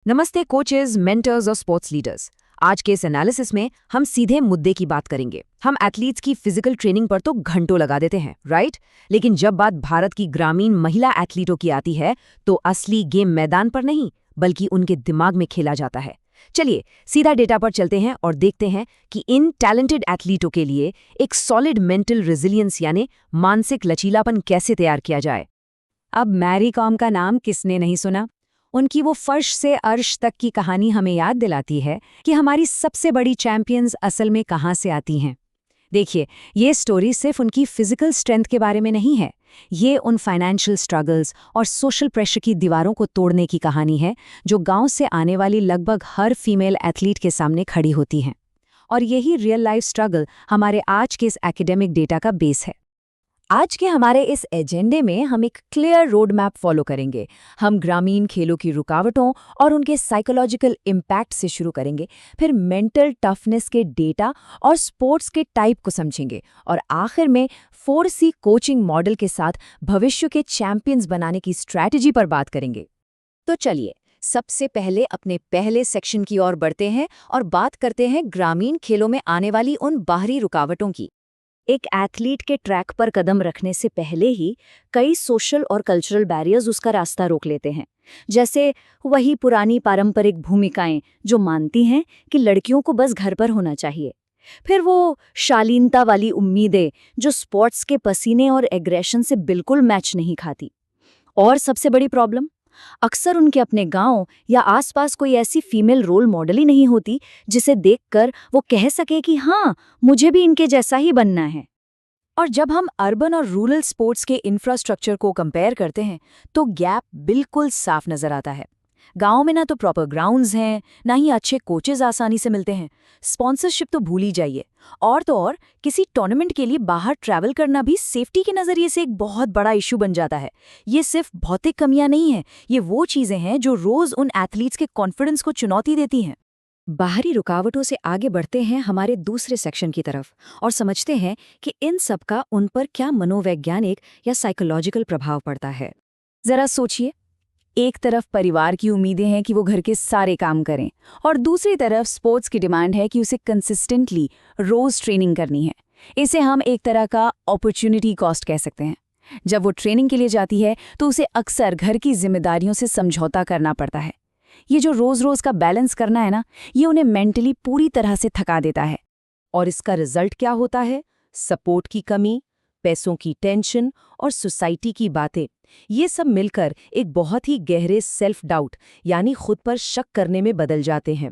नमस्ते coaches, mentors और sports leaders. आज के इस एनालिसिस में हम सीधे मुद्दे की बात करेंगे। हम एथलीट्स की फिजिकल ट्रेनिंग पर तो घंटों लगा देते हैं, राइट? लेकिन जब बात भारत की ग्रामीण महिला एथलीटों की आती है तो असली गेम मैदान पर नहीं बल्कि उनके दिमाग में खेला जाता है। चलिए सीधा डेटा पर चलते हैं और देखते हैं कि इन टैलेंटेड एथलीटों के लिए एक सॉलिड मेंटल रेजिलियंस यानी मानसिक लचीलापन कैसे तैयार किया जाए। अब मैरी कॉम का नाम किसने नहीं सुना। उनकी वो फर्श से अर्श तक की कहानी हमें याद दिलाती है कि हमारी सबसे बड़ी चैंपियंस असल में कहाँ से आती हैं। देखिए, ये स्टोरी सिर्फ उनकी फिजिकल स्ट्रेंथ के बारे में नहीं है, ये उन फाइनेंशियल स्ट्रगल्स और सोशल प्रेशर की दीवारों को तोड़ने की कहानी है जो गांव से आने वाली लगभग हर फीमेल एथलीट के सामने खड़ी होती हैं। और यही रियल लाइफ स्ट्रगल हमारे आज के इस एकेडमिक डेटा का बेस है। आज के हमारे इस एजेंडे में हम एक क्लियर रोड मैप फॉलो करेंगे। हम ग्रामीण खेलों की रुकावटों और उनके साइकोलॉजिकल इम्पैक्ट से शुरू करेंगे, फिर मेंटल टफनेस के डेटा और स्पोर्ट्स के टाइप को समझेंगे, और आखिर में 4C कोचिंग मॉडल के साथ भविष्य के चैंपियंस बनाने की स्ट्रैटेजी पर बात करेंगे। तो चलिए सबसे पहले अपने पहले सेक्शन की ओर बढ़ते हैं और बात करते हैं ग्रामीण खेलों में आने वाली उन बाहरी रुकावटों की। एक एथलीट के ट्रैक पर कदम रखने से पहले ही कई सोशल और कल्चरल बैरियर्स उसका रास्ता रोक लेते हैं। जैसे वही पुरानी पारंपरिक भूमिकाएं जो मानती हैं कि लड़कियों को बस घर पर होना चाहिए, फिर वो शालीनता वाली उम्मीदें जो स्पोर्ट्स के पसीने और एग्रेशन से बिल्कुल मैच नहीं खाती। और सबसे बड़ी प्रॉब्लम, अक्सर उनके अपने गांव या आसपास कोई ऐसी फीमेल रोल मॉडल ही नहीं होती जिसे देखकर वो कह सके कि हाँ, मुझे भी इनके जैसा ही बनना है। और जब हम अर्बन और रूरल स्पोर्ट्स के इंफ्रास्ट्रक्चर को कंपेयर करते हैं तो गैप बिल्कुल साफ नजर आता है। गांव में ना तो प्रॉपर ग्राउंड्स हैं, ना ही अच्छे कोचेज आसानी से मिलते हैं। स्पॉन्सरशिप तो भूल ही जाइए। और तो और किसी टूर्नामेंट के लिए बाहर ट्रैवल करना भी सेफ्टी के नज़रिए से एक बहुत बड़ा इशू बन जाता है। ये सिर्फ भौतिक कमियां नहीं हैं, ये वो चीज़ें हैं जो रोज़ उन एथलीट्स के कॉन्फिडेंस को चुनौती देती हैं। बाहरी रुकावटों से आगे बढ़ते हैं हमारे दूसरे सेक्शन की तरफ और समझते हैं कि इन सब का उन पर क्या मनोवैज्ञानिक या साइकोलॉजिकल प्रभाव पड़ता है। जरा सोचिए, एक तरफ परिवार की उम्मीदें हैं कि वो घर के सारे काम करें, और दूसरी तरफ स्पोर्ट्स की डिमांड है कि उसे कंसिस्टेंटली रोज ट्रेनिंग करनी है। इसे हम एक तरह का अपॉर्चुनिटी कॉस्ट कह सकते हैं। जब वो ट्रेनिंग के लिए जाती है तो उसे अक्सर घर की जिम्मेदारियों से समझौता करना पड़ता है। ये जो रोज रोज का बैलेंस करना है ना, ये उन्हें मेंटली पूरी तरह से थका देता है। और इसका रिजल्ट क्या होता है? सपोर्ट की कमी, पैसों की टेंशन और सोसाइटी की बातें, ये सब मिलकर एक बहुत ही गहरे सेल्फ डाउट यानी खुद पर शक करने में बदल जाते हैं।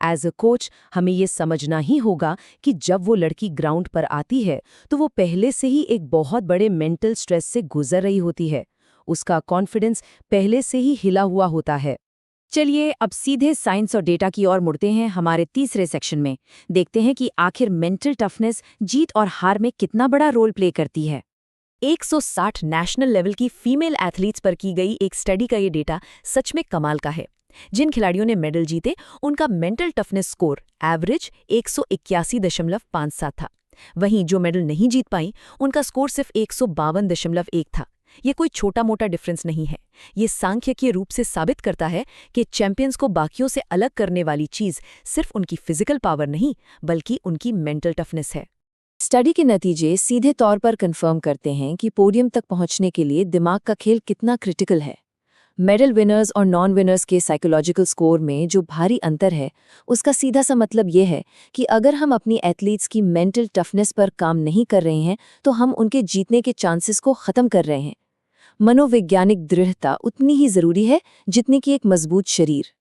एज अ कोच हमें ये समझना ही होगा कि जब वो लड़की ग्राउंड पर आती है तो वो पहले से ही एक बहुत बड़े मेंटल स्ट्रेस से गुजर रही होती है। उसका कॉन्फिडेंस पहले से ही हिला हुआ होता है। चलिए अब सीधे साइंस और डेटा की ओर मुड़ते हैं। हमारे तीसरे सेक्शन में देखते हैं कि आखिर मेंटल टफनेस जीत और हार में कितना बड़ा रोल प्ले करती है। 160 नेशनल लेवल की फीमेल एथलीट्स पर की गई एक स्टडी का ये डेटा सच में कमाल का है। जिन खिलाड़ियों ने मेडल जीते उनका मेंटल टफनेस स्कोर एवरेज 181.57 था। वहीं जो मेडल नहीं जीत पाई उनका स्कोर सिर्फ 152.1 था। ये कोई छोटा मोटा डिफरेंस नहीं है। ये सांख्यिकीय रूप से साबित करता है कि चैंपियंस को बाकियों से अलग करने वाली चीज सिर्फ उनकी फिजिकल पावर नहीं बल्कि उनकी मेंटल टफनेस है। स्टडी के नतीजे सीधे तौर पर कंफर्म करते हैं कि पोडियम तक पहुंचने के लिए दिमाग का खेल कितना क्रिटिकल है। मेडल विनर्स और नॉन विनर्स के साइकोलॉजिकल स्कोर में जो भारी अंतर है उसका सीधा सा मतलब ये है कि अगर हम अपनी एथलीट्स की मेंटल टफनेस पर काम नहीं कर रहे हैं तो हम उनके जीतने के चांसेस को खत्म कर रहे हैं। मनोवैज्ञानिक दृढ़ता उतनी ही जरूरी है जितनी कि एक मजबूत शरीर।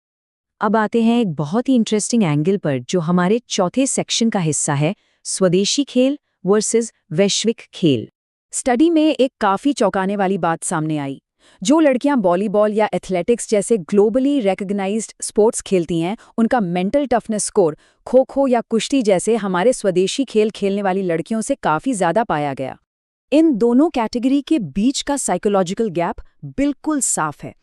अब आते हैं एक बहुत ही इंटरेस्टिंग एंगल पर जो हमारे चौथे सेक्शन का हिस्सा है, स्वदेशी खेल वर्सेस वैश्विक खेल। स्टडी में एक काफी चौंकाने वाली बात सामने आई। जो लड़कियां वॉलीबॉल या एथलेटिक्स जैसे ग्लोबली रिकॉग्नाइज्ड स्पोर्ट्स खेलती हैं उनका मेंटल टफनेस स्कोर खो-खो या कुश्ती जैसे हमारे स्वदेशी खेल खेलने वाली लड़कियों से काफी ज्यादा पाया गया। इन दोनों कैटेगरी के बीच का साइकोलॉजिकल गैप बिल्कुल साफ है।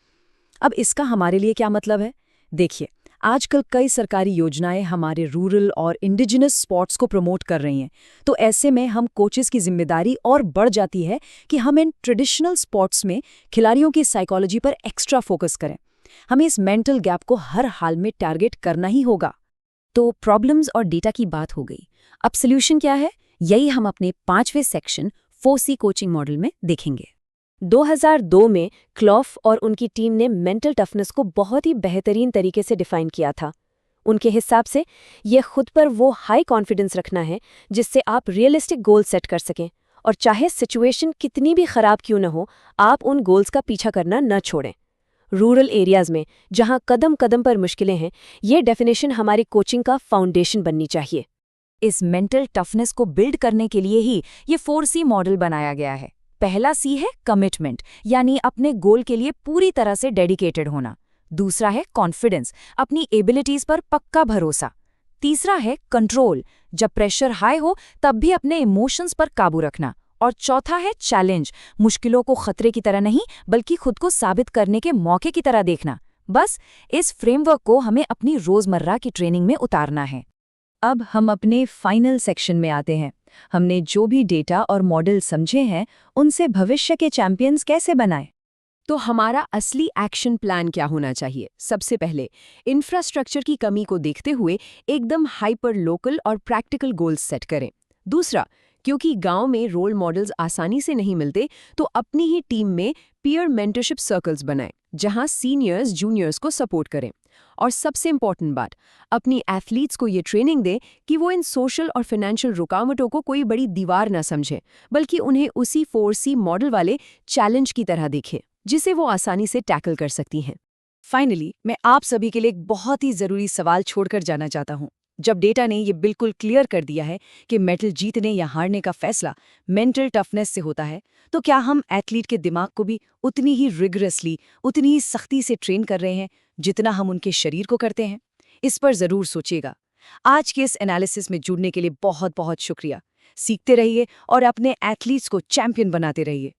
अब इसका हमारे लिए क्या मतलब है? देखिए, आजकल कई सरकारी योजनाएं हमारे रूरल और इंडिजिनस स्पोर्ट्स को प्रमोट कर रही हैं, तो ऐसे में हम कोचेस की जिम्मेदारी और बढ़ जाती है कि हम इन ट्रेडिशनल स्पोर्ट्स में खिलाड़ियों की साइकोलॉजी पर एक्स्ट्रा फोकस करें। हमें इस मेंटल गैप को हर हाल में टारगेट करना ही होगा। तो प्रॉब्लम्स और डेटा की बात हो गई। अब सॉल्यूशन क्या है, यही हम अपने 5वें सेक्शन 4C कोचिंग मॉडल में देखेंगे। 2002 में क्लॉफ और उनकी टीम ने मेंटल टफनेस को बहुत ही बेहतरीन तरीके से डिफाइन किया था। उनके हिसाब से ये खुद पर वो हाई कॉन्फिडेंस रखना है जिससे आप रियलिस्टिक गोल सेट कर सकें, और चाहे सिचुएशन कितनी भी खराब क्यों न हो, आप उन गोल्स का पीछा करना न छोड़ें। रूरल एरियाज में जहां कदम कदम पर मुश्किलें हैं, ये डेफिनेशन हमारी कोचिंग का फाउंडेशन बननी चाहिए। इस मेंटल टफनेस को बिल्ड करने के लिए ही ये 4C मॉडल बनाया गया है। पहला C है कमिटमेंट, यानी अपने गोल के लिए पूरी तरह से डेडिकेटेड होना। दूसरा है कॉन्फिडेंस, अपनी एबिलिटीज पर पक्का भरोसा। तीसरा है कंट्रोल, जब प्रेशर हाई हो तब भी अपने इमोशंस पर काबू रखना। और चौथा है चैलेंज, मुश्किलों को खतरे की तरह नहीं बल्कि खुद को साबित करने के मौके की तरह देखना। बस इस फ्रेमवर्क को हमें अपनी रोजमर्रा की ट्रेनिंग में उतारना है। अब हम अपने फाइनल सेक्शन में आते हैं। हमने जो भी डेटा और मॉडल समझे हैं, उनसे भविष्य के चैंपियंस कैसे बनाएं? तो हमारा असली एक्शन प्लान क्या होना चाहिए? सबसे पहले इंफ्रास्ट्रक्चर की कमी को देखते हुए एकदम हाइपर लोकल और प्रैक्टिकल गोल्स सेट करें। दूसरा, क्योंकि गांव में रोल मॉडल्स आसानी से नहीं मिलते, तो अपनी ही टीम में पीयर मेंटरशिप सर्कल्स बनाएं जहां सीनियर्स जूनियर्स को सपोर्ट करें। और सबसे इंपॉर्टेंट बात, अपनी एथलीट्स को ये ट्रेनिंग दें कि वो इन सोशल और फाइनेंशियल रुकावटों को कोई बड़ी दीवार ना समझें, बल्कि उन्हें उसी 4C मॉडल वाले चैलेंज की तरह देखें जिसे वो आसानी से टैकल कर सकती हैं। फाइनली, मैं आप सभी के लिए एक बहुत ही जरूरी सवाल छोड़कर जाना चाहता हूँ। जब डेटा ने ये बिल्कुल क्लियर कर दिया है कि मेडल जीतने या हारने का फैसला मेंटल टफनेस से होता है, तो क्या हम एथलीट के दिमाग को भी उतनी ही रिगरसली, उतनी ही सख्ती से ट्रेन कर रहे हैं जितना हम उनके शरीर को करते हैं? इस पर जरूर सोचिएगा। आज के इस एनालिसिस में जुड़ने के लिए बहुत बहुत शुक्रिया। सीखते रहिए और अपने एथलीट्स को चैंपियन बनाते रहिए।